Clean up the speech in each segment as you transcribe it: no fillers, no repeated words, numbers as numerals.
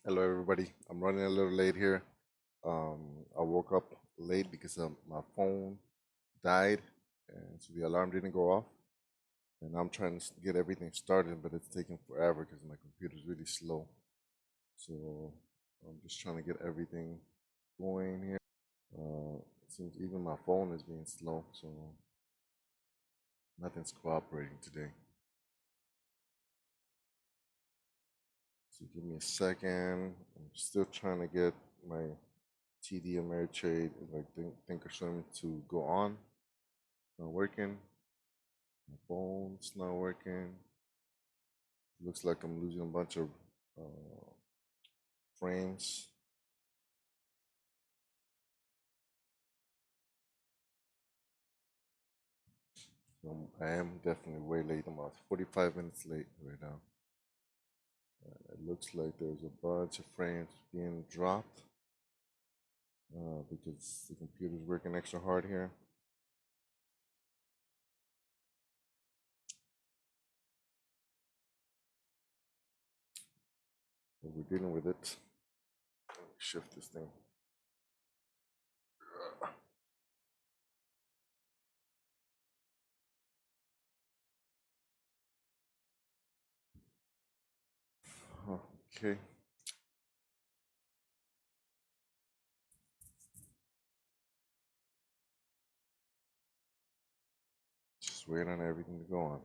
Hello, everybody. I'm running a little late here. I woke up late because my phone died, and so the alarm didn't go off. And I'm trying to get everything started, but it's taking forever because my computer's really slow. So I'm just trying to get everything going here. It seems even my phone is being slow, so nothing's cooperating today. So give me a second. I'm still trying to get my TD Ameritrade, like Thinkorswim, to go on. Not working. My phone's not working. Looks like I'm losing a bunch of uh, frames. So I am definitely way late. I'm about 45 minutes late right now. It looks like there's a bunch of frames being dropped because the computer's working extra hard here. But we're dealing with it. Let me shift this thing. Okay. Just wait on everything to go on.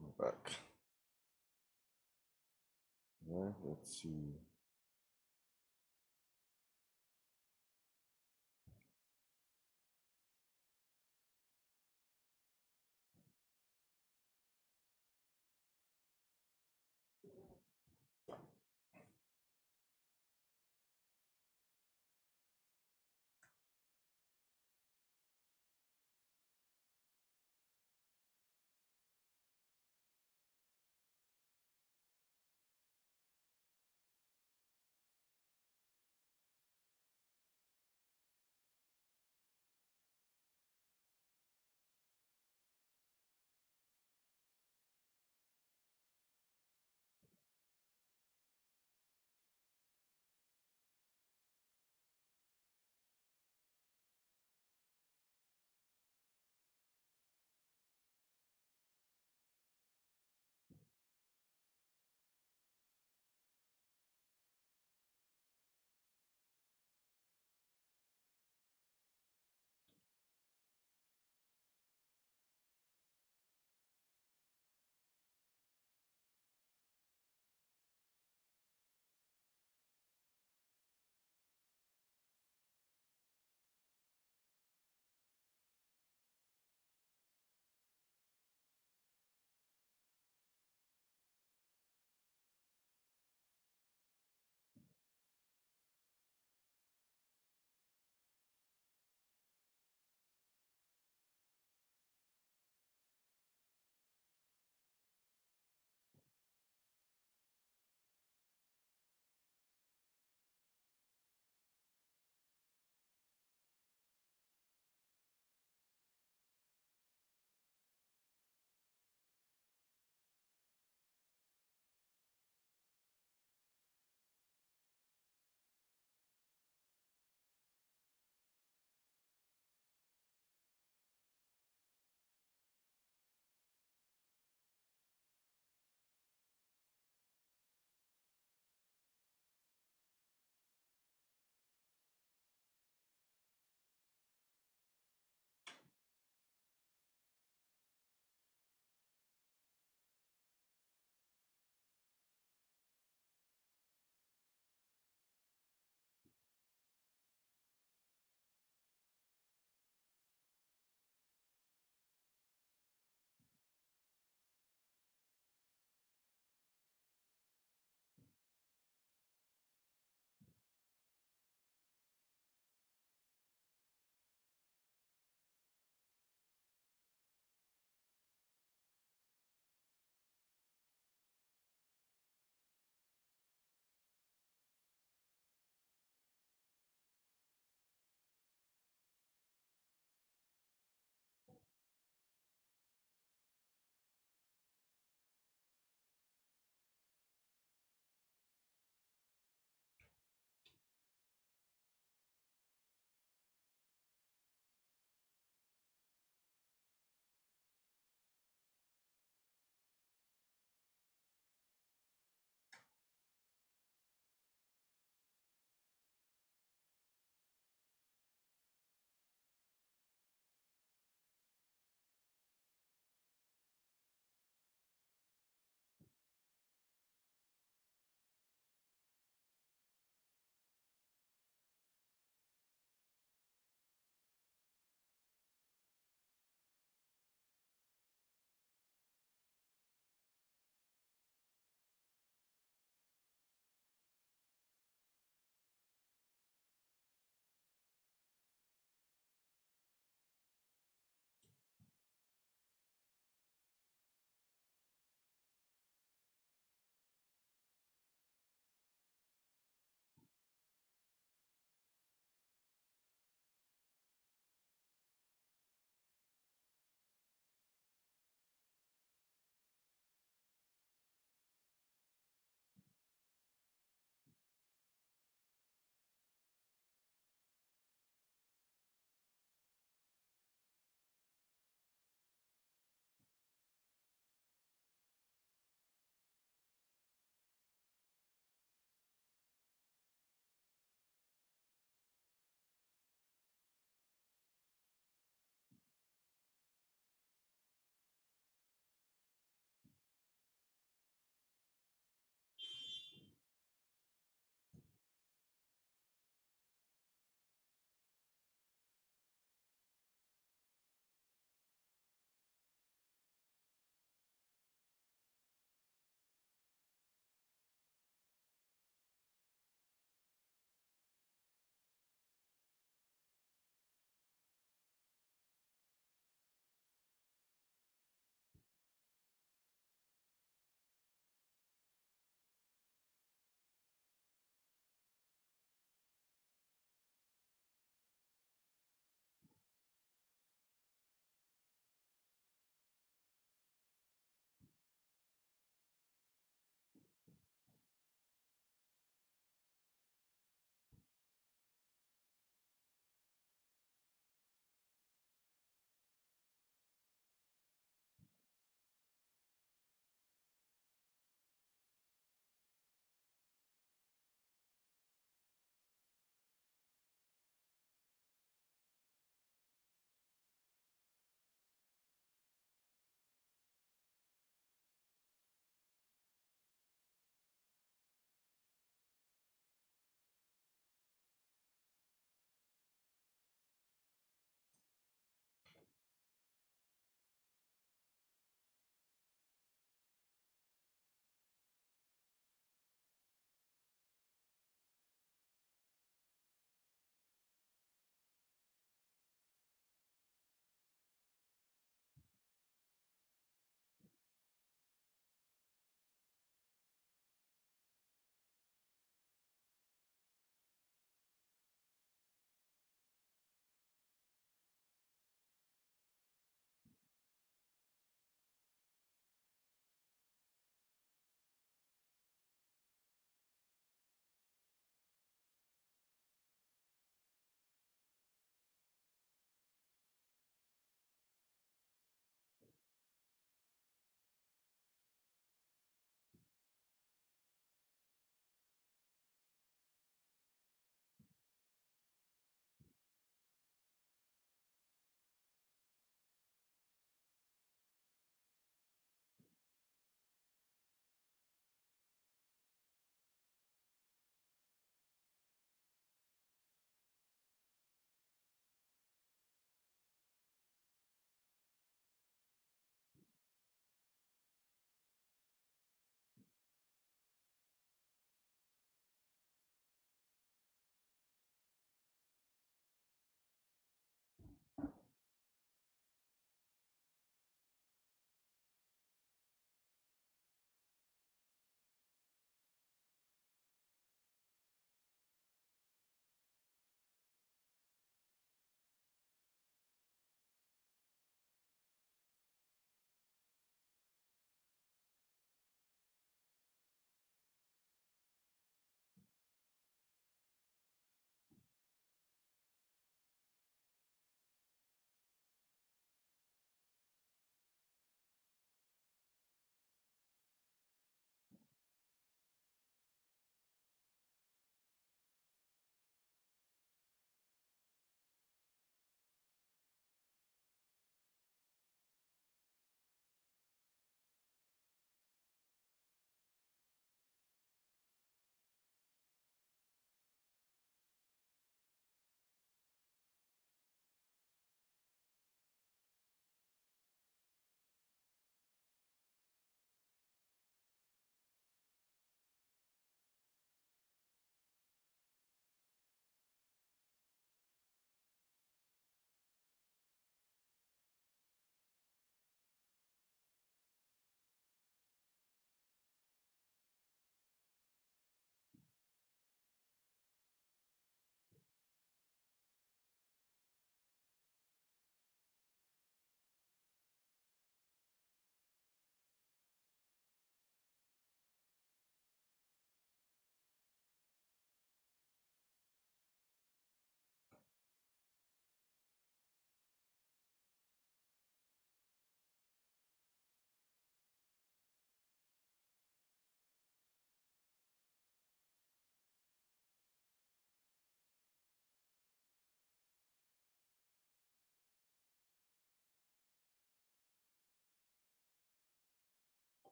I'm back. All right, let's see.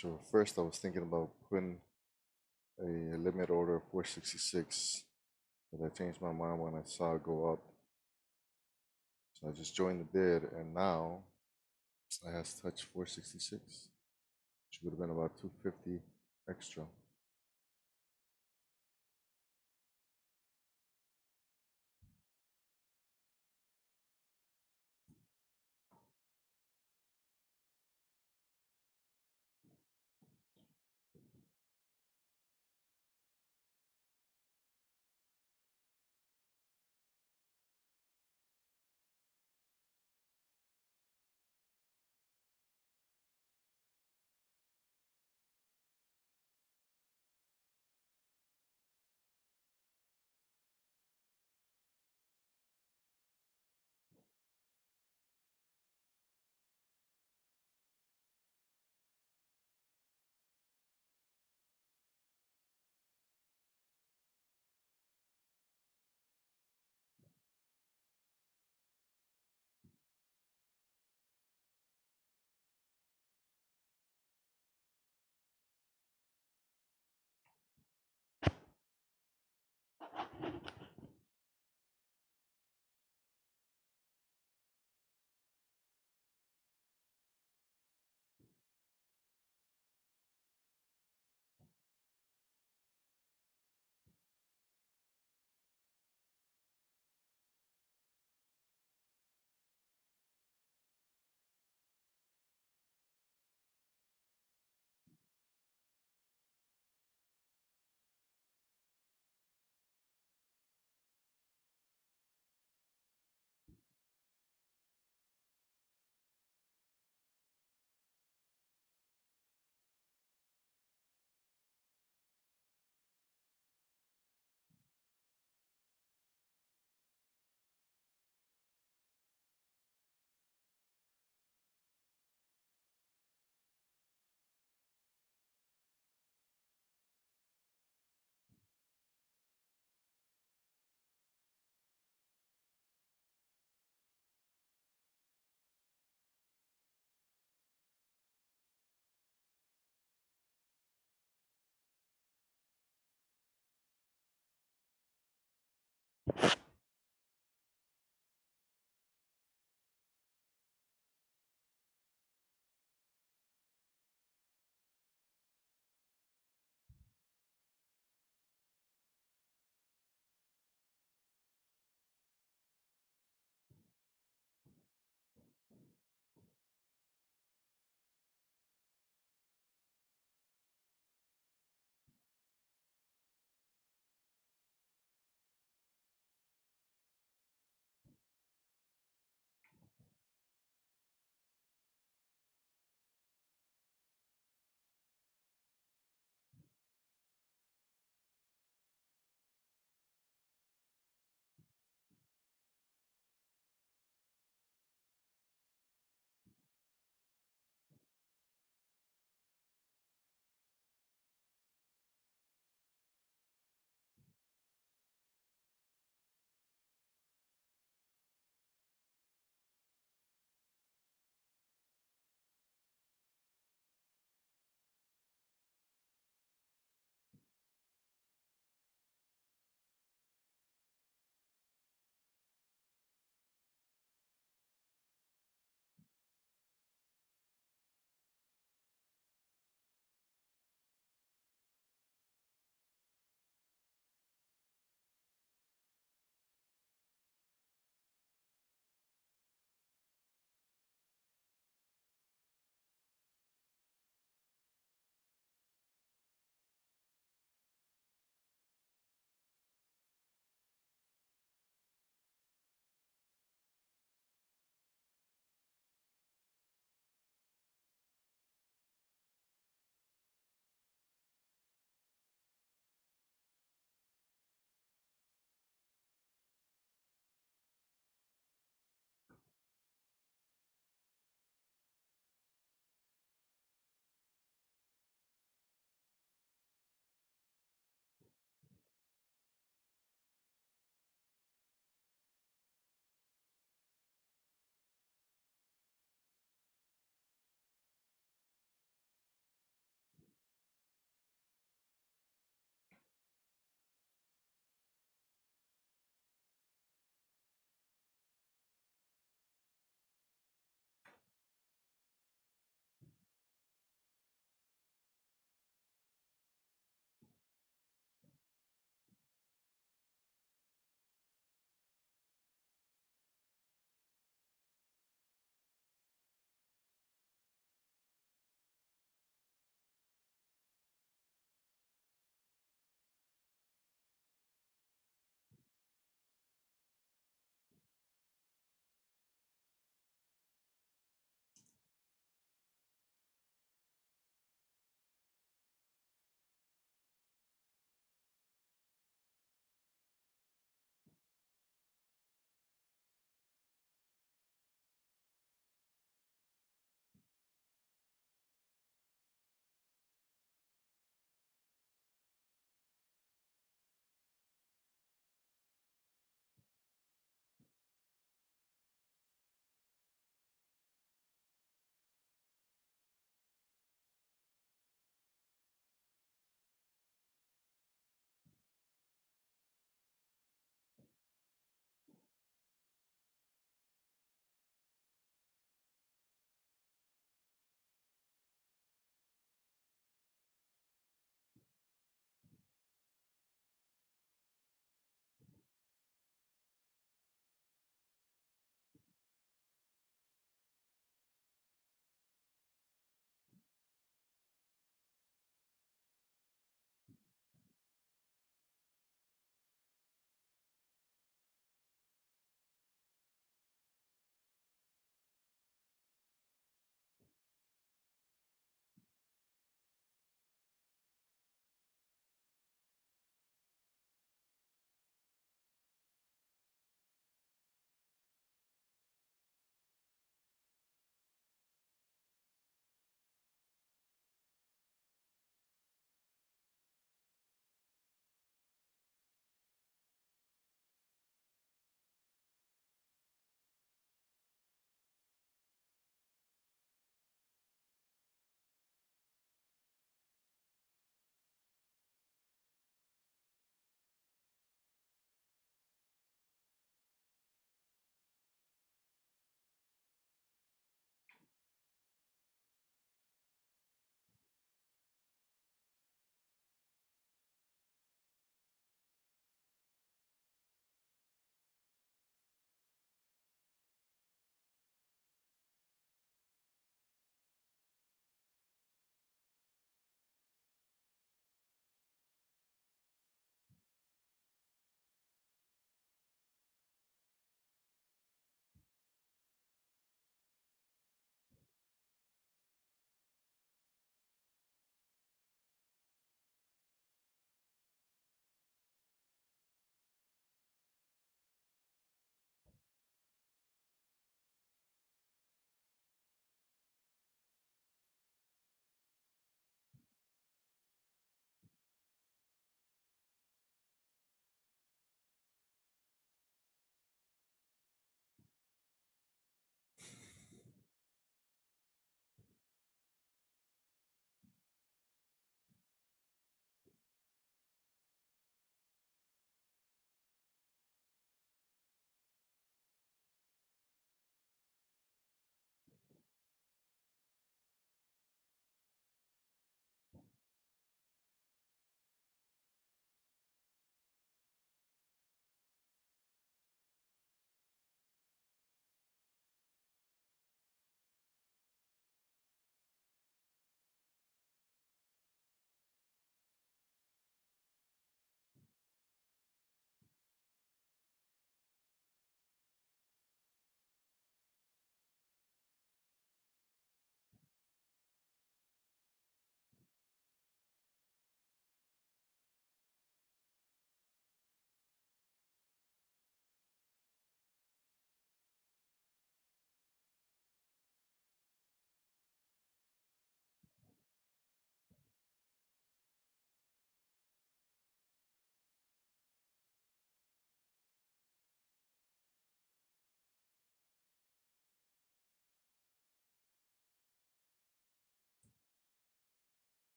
So first I was thinking about putting a limit order of 466, but I changed my mind when I saw it go up. So I just joined the bid, and now I has touched 466, which would have been about 250 extra.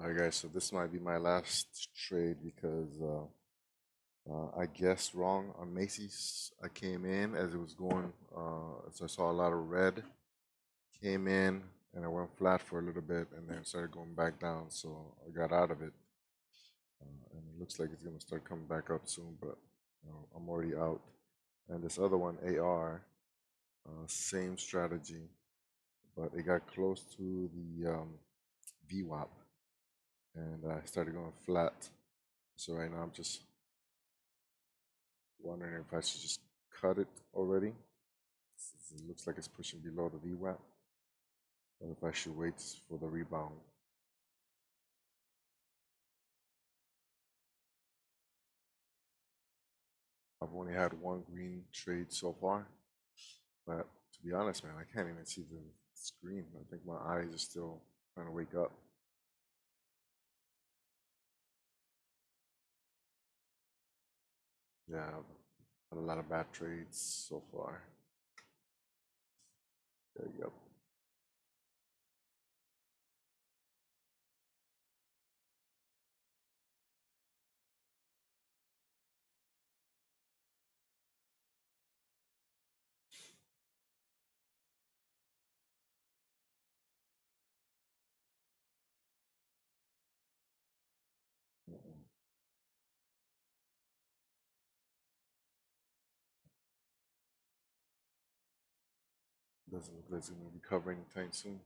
All right, guys. So this might be my last trade because I guessed wrong on Macy's. I came in as it was going, so I saw a lot of red. Came in and I went flat for a little bit and then started going back down. So I got out of it, and it looks like it's gonna start coming back up soon. But I'm already out. And this other one, AR, same strategy, but it got close to the VWAP, and I started going flat. So right now I'm just wondering if I should just cut it already. It looks like it's pushing below the VWAP, or if I should wait for the rebound. I've only had one green trade so far, but to be honest, man, I can't even see the screen. I think my eyes are still trying to wake up. Yeah, I've had a lot of bad trades so far. There you go. Doesn't look like it's going to recover anytime soon.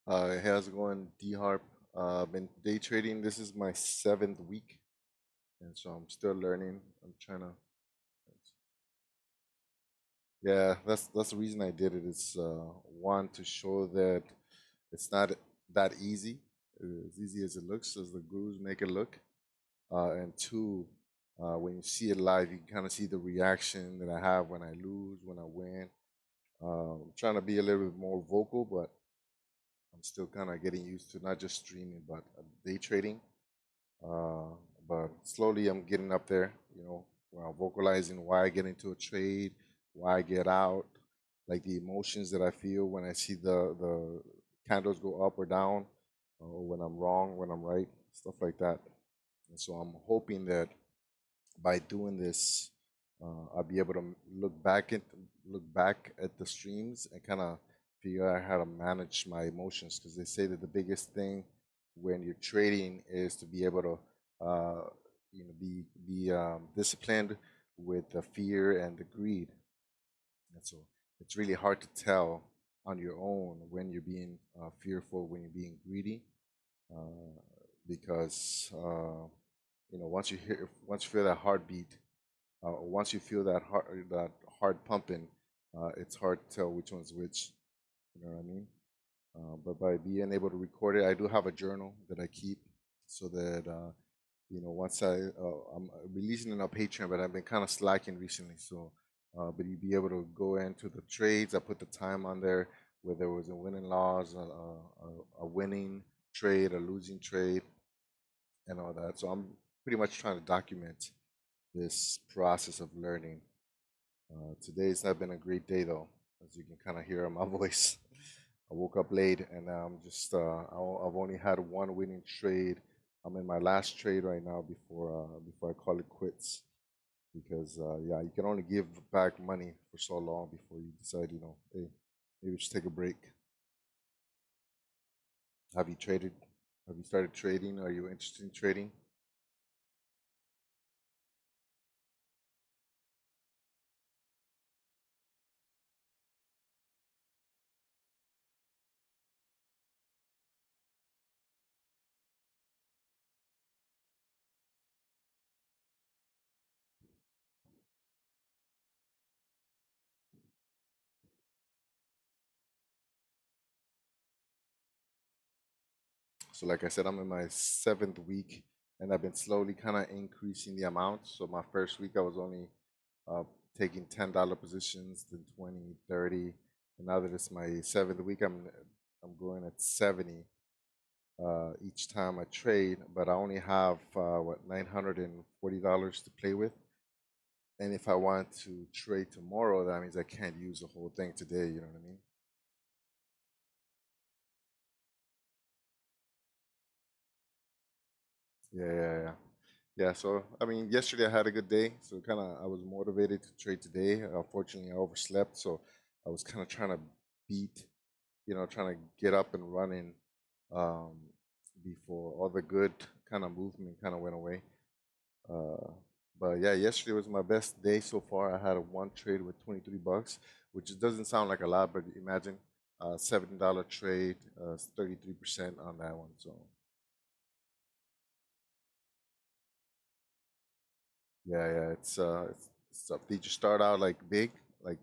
Hey, how's it going, D Harp? Been day trading. This is my seventh week, and so I'm still learning. I'm trying to. Yeah, that's the reason I did it. It's one to show that it's not that easy, as easy as it looks, as the gurus make it look. And two, when you see it live, you kind of see the reaction that I have when I lose, when I win. I'm trying to be a little bit more vocal, but I'm still kind of getting used to not just streaming, but day trading. Uh, but slowly I'm getting up there, where I'm vocalizing why I get into a trade, why I get out, like the emotions that I feel when I see the candles go up or down, or when I'm wrong, when I'm right, stuff like that. And so I'm hoping that by doing this, I'll be able to look back at the streams and kind of figure out how to manage my emotions. Because they say that the biggest thing when you're trading is to be able to, be disciplined with the fear and the greed. And so it's really hard to tell on your own when you're being fearful, when you're being greedy, uh, because once you feel that heartbeat, once you feel that heart pumping, it's hard to tell which one's which. You know what I mean? But by being able to record it, I do have a journal that I keep so that once I'm releasing it on Patreon, but I've been kind of slacking recently. So, but you'd be able to go into the trades. I put the time on there, where there was a winning loss, a winning trade, a losing trade, and all that. So I'm pretty much trying to document this process of learning. Today's not been a great day though, as you can kind of hear in my voice. I woke up late and I'm just I've only had one winning trade. I'm in my last trade right now before I call it quits, because yeah, you can only give back money for so long before you decide, hey, maybe we should take a break. Have you traded? Have you started trading? Are you interested in trading? So like I said, I'm in my seventh week, and I've been slowly kind of increasing the amount. So my first week I was only uh, taking $10 positions, then 20, 30, and now that it's my seventh week, I'm going at 70 each time I trade. But I only have $940 to play with, and if I want to trade tomorrow, that means I can't use the whole thing today. You know what I mean? Yeah, yeah, yeah. Yeah, so I mean, yesterday I had a good day, so kind of I was motivated to trade today. Unfortunately, I overslept, so I was kind of trying to beat, trying to get up and running um, before all the good kind of movement kind of went away. Uh, but yeah, yesterday was my best day so far. I had a one trade with 23 bucks, which doesn't sound like a lot, but imagine $7 trade, 33% on that one. So yeah, yeah, it's up. Did you start out like big? Like,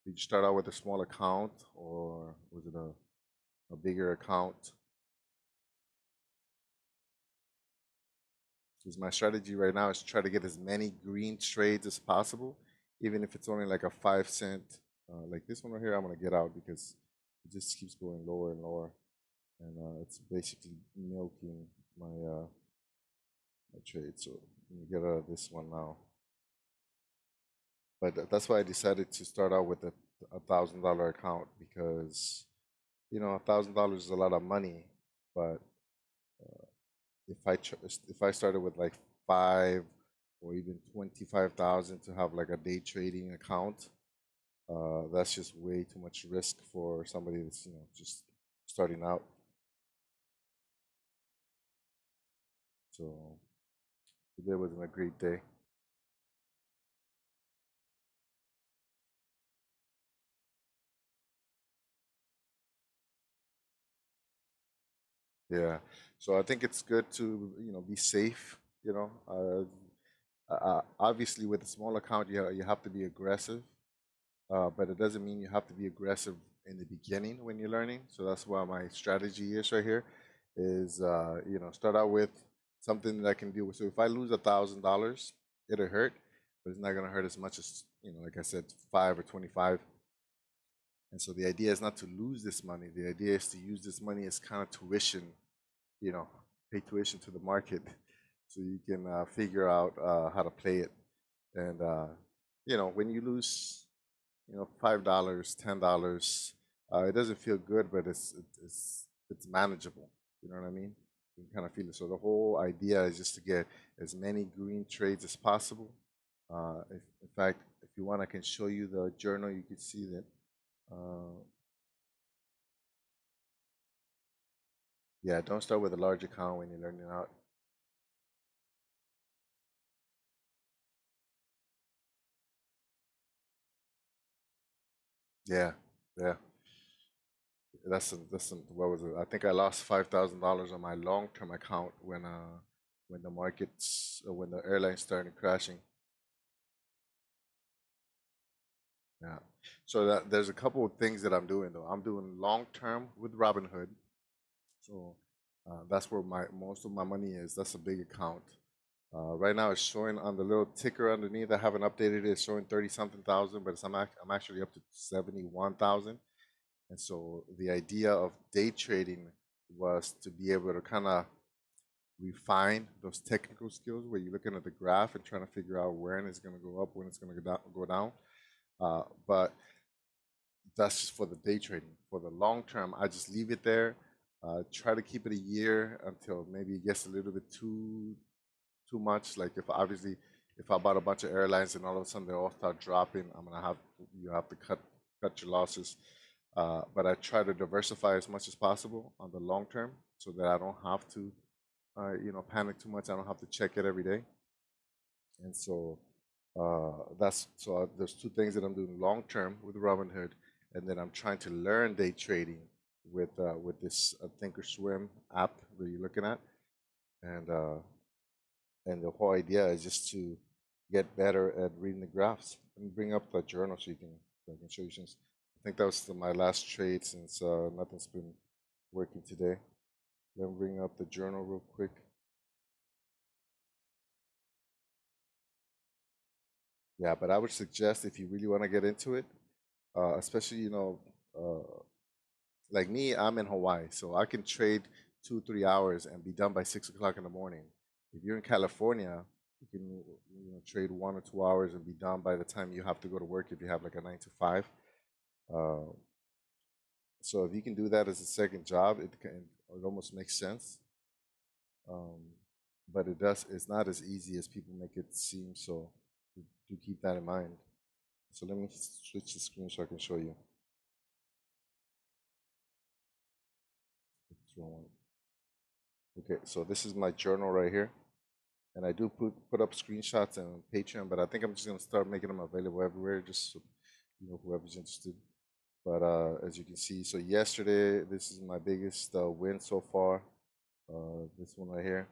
did you start out with a small account, or was it a bigger account? Because my strategy right now is to try to get as many green trades as possible, even if it's only like a 5 cent. Like this one right here, I'm gonna get out because it just keeps going lower and lower, and it's basically milking my trade. So let me get out of this one now. But that's why I decided to start out with a $1,000 account, because $1,000 is a lot of money. But if I started with like five or even 25,000 to have like a day trading account, that's just way too much risk for somebody that's just starting out. So today wasn't a great day. Yeah. So I think it's good to, be safe, obviously with a small account, you have to be aggressive, but it doesn't mean you have to be aggressive in the beginning when you're learning. So that's why my strategy is right here is, start out with something that I can deal with. So if I lose $1,000, it'll hurt, but it's not going to hurt as much as, like I said, 5 or 25. And so the idea is not to lose this money. The idea is to use this money as kind of tuition, you know, pay tuition to the market so you can figure out how to play it. And, when you lose, $5, $10, it doesn't feel good, but it's manageable. You know what I mean? You can kind of feel it. So the whole idea is just to get as many green trades as possible. In fact, if you want, I can show you the journal. You can see that. Uh, yeah, don't start with a large account when you're learning out. Yeah, yeah. What was it? I think I lost $5,000 on my long-term account when the markets when the airlines started crashing. Yeah. So there's a couple of things that I'm doing though. I'm doing long-term with Robinhood. So that's where my most of my money is. That's a big account. Right now it's showing on the little ticker underneath. I haven't updated it. It's showing 30 something thousand, but I'm actually up to 71,000. And so the idea of day trading was to be able to kind of refine those technical skills where you're looking at the graph and trying to figure out when it's going to go up, when it's going to go down. But that's just for the day trading. For the long term, I just leave it there. Try to keep it a year until maybe it gets a little bit too much. Like if I bought a bunch of airlines and all of a sudden they all start dropping, you have to cut your losses. But I try to diversify as much as possible on the long term so that I don't have to panic too much. I don't have to check it every day. And so there's two things that I'm doing long term with Robinhood, and then I'm trying to learn day trading with this Thinkorswim app that you're looking at, and uh, and the whole idea is just to get better at reading the graphs. Let me bring up the journal so I can show you since I think that was my last trade since nothing's been working today. Let me bring up the journal real quick. Yeah, but I would suggest if you really want to get into it, especially like me, I'm in Hawaii, so I can trade 2 3 hours and be done by 6 o'clock in the morning. If you're in California, you can trade 1 or 2 hours and be done by the time you have to go to work if you have like a 9 to 5. Uh, so if you can do that as a second job, it almost makes sense. Um, but it's not as easy as people make it seem. So do keep that in mind. So let me switch the screen so I can show you. Okay, so this is my journal right here, and I do put up screenshots on Patreon, but I think I'm just gonna start making them available everywhere, just so whoever's interested. But as you can see, so yesterday this is my biggest win so far. This one right here,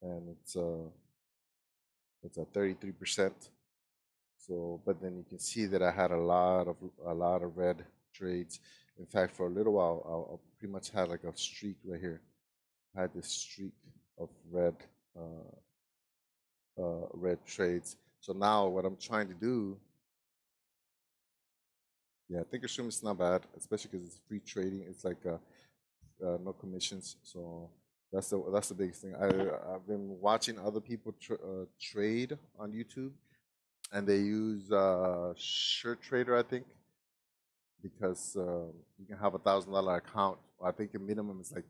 and it's at 33%. So, but then you can see that I had a lot of red trades. In fact, for a little while, I pretty much had like a streak right here. I had this streak of uh, red trades. So now what I'm trying to do, yeah, I think Thinkorswim is not bad, especially because it's free trading. It's like no commissions. So that's the biggest thing. I've been watching other people trade on YouTube, and they use Shirt Trader, I think, because you can have $1,000 account. I think the minimum is like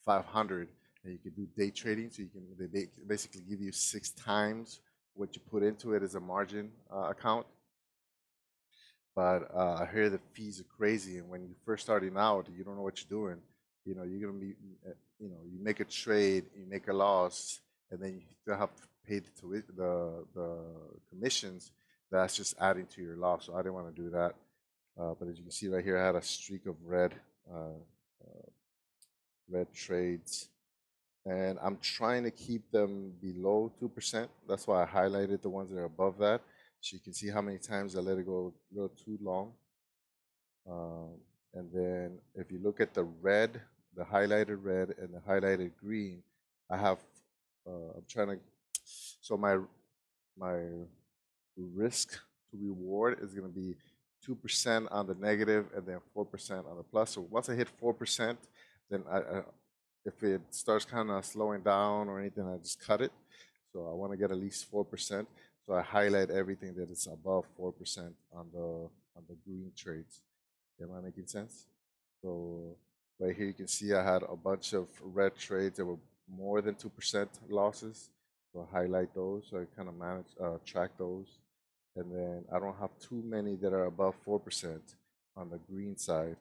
500, and you can do day trading. So they basically give you 6 times what you put into it as a margin account. But I hear the fees are crazy, and when you're first starting out, you don't know what you're doing. You're gonna be, you make a trade, you make a loss, and then you still have to pay the commissions. That's just adding to your loss. So I didn't want to do that. But as you can see right here, I had a streak of red red trades, and I'm trying to keep them below 2%. That's why I highlighted the ones that are above that, so you can see how many times I let it go a little too long. Um, and then if you look at the red, the highlighted red and the highlighted green, I have, I'm trying to, so my risk to reward is going to be 2% on the negative and then 4% on the plus. So once I hit 4%, then if it starts kind of slowing down or anything, I just cut it. So I want to get at least 4%. So I highlight everything that is above 4% on the green trades. Am I making sense? So right here you can see I had a bunch of red trades that were more than 2% losses. So I highlight those so I kind of manage track those. And then I don't have too many that are above 4% on the green side.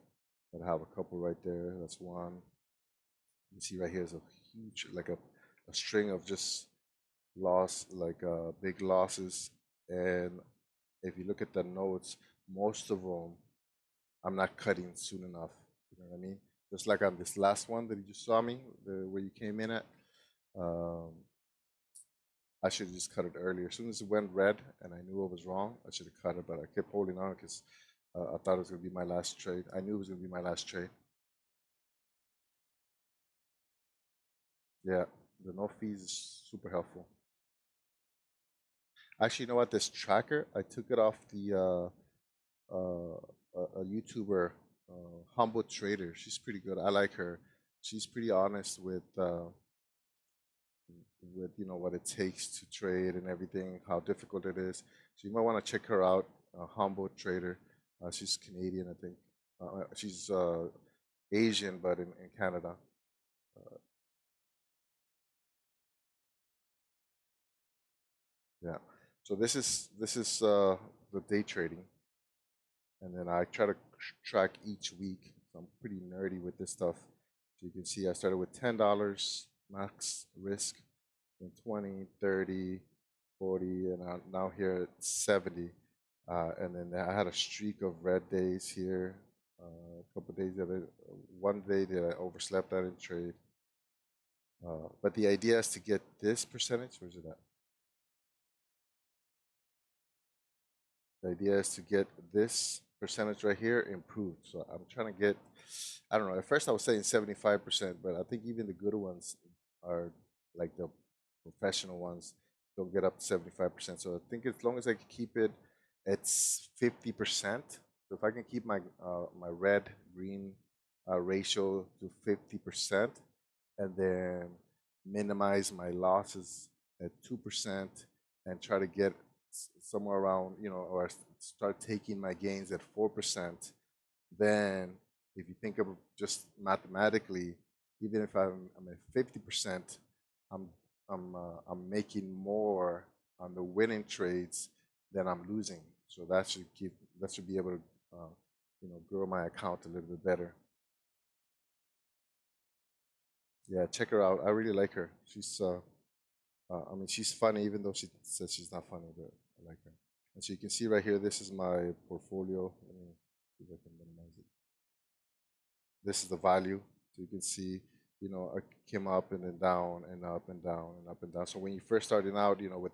But I have a couple right there. That's one. You see right here is a huge, like a string of just loss, like big losses. And if you look at the notes, most of them I'm not cutting soon enough. You know what I mean? Just like on this last one that you just saw me, where you came in at, um, I should have just cut it earlier. As soon as it went red and I knew it was wrong, I should have cut it, but I kept holding on because I thought it was going to be my last trade. I knew it was going to be my last trade. Yeah, the no fees is super helpful. Actually, you know what? This tracker, I took it off the a YouTuber, Humble Trader. She's pretty good. I like her. She's pretty honest with what it takes to trade and everything, how difficult it is. So you might want to check her out. Humble Trader. She's Canadian, I think. She's Asian, but in Canada. Yeah. So this is the day trading, and then I try to track each week. So I'm pretty nerdy with this stuff. So you can see I started with $10 max risk, then 20, 30, 40, and I'm now here at 70. And then I had a streak of red days here. A couple days the other, one day that I overslept, I didn't trade. But the idea is to get this percentage. Where's it at? The idea is to get this percentage right here improved. So I'm trying to get, I don't know. At first I was saying 75%, but I think even the good ones are like the professional ones don't get up to 75%. So I think as long as I can keep it at 50%, so if I can keep my red green ratio to 50%, and then minimize my losses at 2% and try to get somewhere around, or start taking my gains at 4%, then if you think of just mathematically, even if I'm at 50%, I'm I'm making more on the winning trades than I'm losing. So that should be able to grow my account a little bit better. Yeah, check her out. I really like her. I mean, she's funny, even though she says she's not funny, but I like her. And so you can see right here, this is my portfolio. Let me see if I can minimize it. This is the value. So you can see, I came up and then down and up and down and up and down. So when you first starting out, with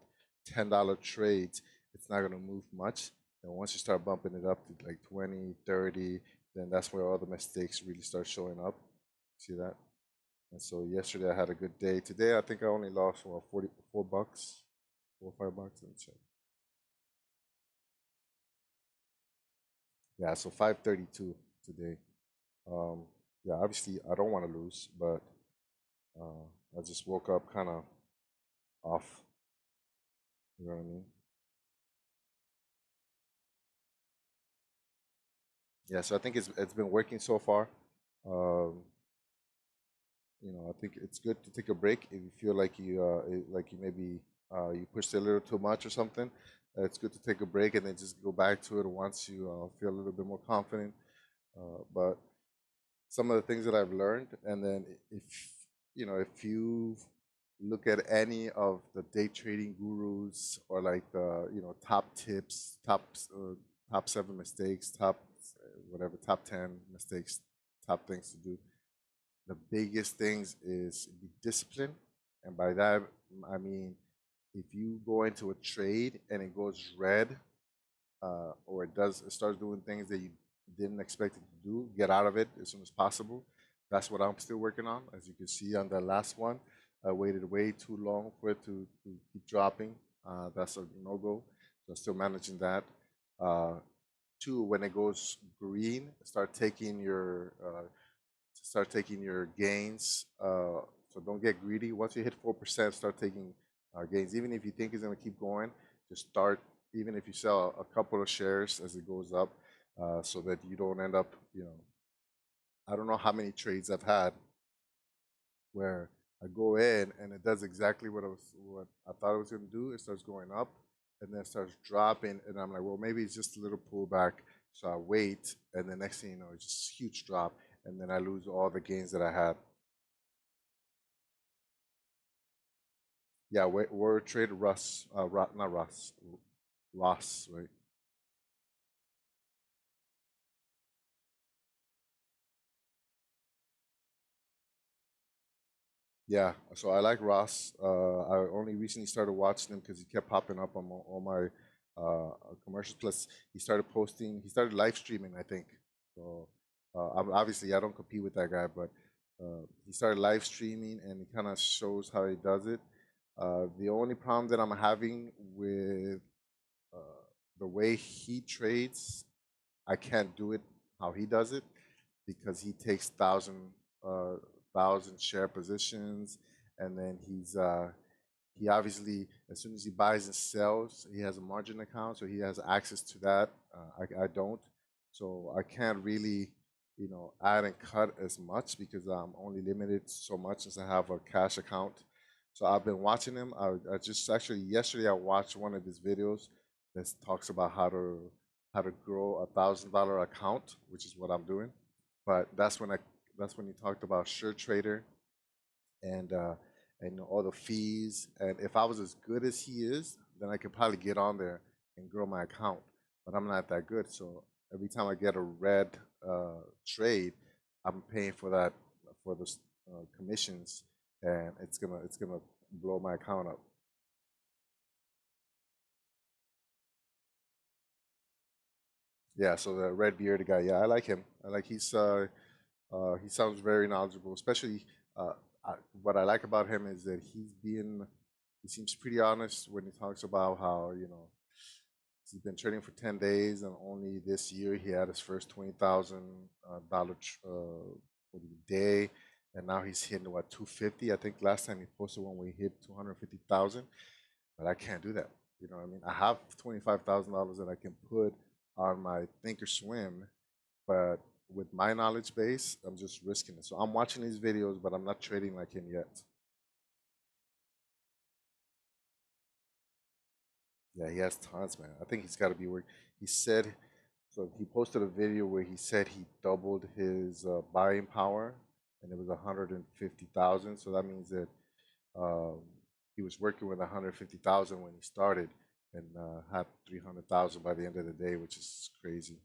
$10 trades, it's not going to move much. And once you start bumping it up to like 20, 30, then that's where all the mistakes really start showing up. See that? And so yesterday I had a good day. Today I think I only lost $44, $4 or $5. Let me check. Yeah, so 532 today. Um, yeah, obviously I don't want to lose, but I just woke up kind of off. You know what I mean? Yeah, so I think it's been working so far. Um, I think it's good to take a break if you feel like like you maybe you pushed a little too much or something. It's good to take a break and then just go back to it once you feel a little bit more confident. But some of the things that I've learned, and then if you look at any of the day trading gurus or like the top tips, top 7 mistakes, top whatever, top 10 mistakes, top things to do. the biggest things is be disciplined, and by that I mean if you go into a trade and it goes red, or it starts doing things that you didn't expect it to do, get out of it as soon as possible. That's what I'm still working on. As you can see on the last one, I waited way too long for it to keep dropping. That's a no go. So I'm still managing that. Uh, Two, when it goes green, start taking your gains. So don't get greedy. Once you hit 4%, start taking gains. Even if you think it's going to keep going, just start. Even if you sell a couple of shares as it goes up, so that you don't end up. I don't know how many trades I've had where I go in and it does exactly what I thought it was going to do. It starts going up and then it starts dropping, and I'm like, well, maybe it's just a little pullback. So I wait, and the next thing you know, it's just a huge drop, and then I lose all the gains that I had. Yeah, we're traded Russ, not Russ, Ross, right? Yeah, so I like Ross. I only recently started watching him because he kept popping up on all my commercials. Plus, he started posting. He started live streaming, I think. So obviously, I don't compete with that guy, but he started live streaming, and he kind of shows how he does it. The only problem that I'm having with uh, the way he trades, I can't do it how he does it because he takes uh, thousand share positions, and then he obviously, as soon as he buys and sells, he has a margin account, so he has access to that. I don't, so I can't really, add and cut as much because I'm only limited so much since I have a cash account. So I've been watching him. I just actually yesterday I watched one of his videos that talks about how to grow $1,000 account, which is what I'm doing. But that's when he talked about SureTrader and all the fees. And if I was as good as he is, then I could probably get on there and grow my account. But I'm not that good, so every time I get a red trade, I'm paying for that for the commissions, and it's gonna blow my account up. Yeah, so the red bearded guy, yeah, I like him. I like he sounds very knowledgeable, especially uh, I, what I like about him is that he seems pretty honest when he talks about how, he's been trading for 10 days and only this year he had his first $20,000 for the day, and now he's hitting what 250. I think last time he posted one where he hit 250,000, but I can't do that. You know what I mean? I have $25,000 that I can put on my Thinkorswim, but with my knowledge base, I'm just risking it. So I'm watching these videos, but I'm not trading like him yet. Yeah, he has tons, man. I think he's got to be work. He said, so he posted a video where he said he doubled his buying power, and it was 150,000. So that means that um, he was working with 150,000 when he started, and had 300,000 by the end of the day, which is crazy.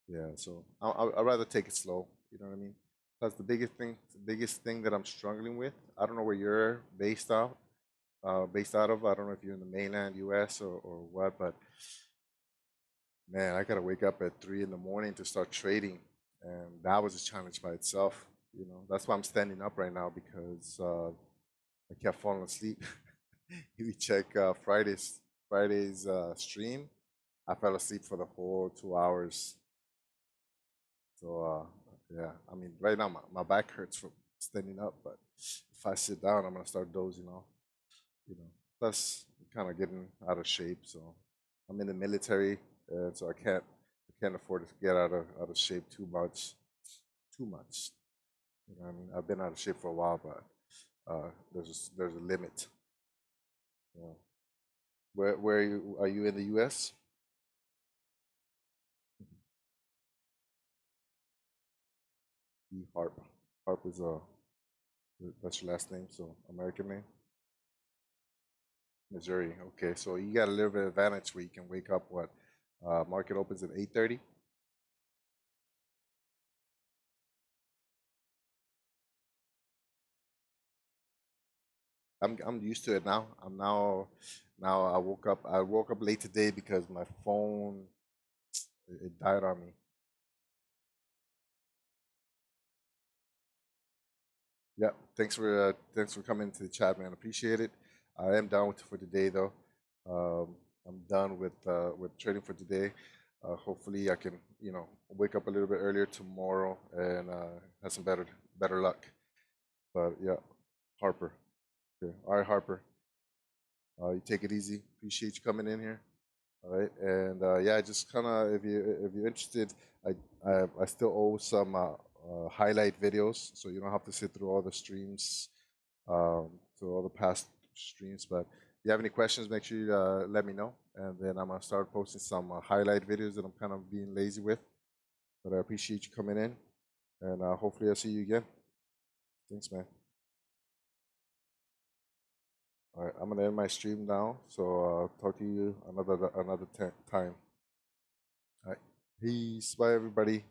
Yeah, so I'd rather take it slow. You know what I mean? That's the biggest thing that I'm struggling with. I don't know where you're based out of. I don't know if you're in the mainland U.S. or what, but man, I gotta wake up at 3 in the morning to start trading, and that was a challenge by itself. That's why I'm standing up right now because I kept falling asleep. If you check Friday's stream, I fell asleep for the whole 2 hours. So yeah, I mean, right now my back hurts from standing up, but if I sit down, I'm gonna start dozing off. You know, plus I'm kind of getting out of shape, so I'm in the military, so I can't afford to get out of shape too much, too much. You know what I mean? I've been out of shape for a while, but there's a limit. Yeah. Where are you in the U.S.? E Harp. Harp is that's your last name, so American name. Missouri. Okay, so you got a little bit of advantage where you can wake up. What market opens at 8:30. I'm used to it now. Now I woke up late today because my phone it died on me. Yeah, thanks for coming to the chat, man. Appreciate it. I am done for today though. I'm done with trading for today. Hopefully, I can wake up a little bit earlier tomorrow and have some better luck. But yeah, Harper. Okay. All right, Harper. You take it easy. Appreciate you coming in here. All right, and yeah, just kind of if you're interested, I still owe some highlight videos, so you don't have to sit through all the streams, through all the past streams. But if you have any questions, make sure you let me know, and then I'm gonna start posting some highlight videos that I'm kind of being lazy with. But I appreciate you coming in, and hopefully I'll see you again. Thanks, man. All right, I'm gonna end my stream now, so talk to you another time. All right, peace. Bye, everybody.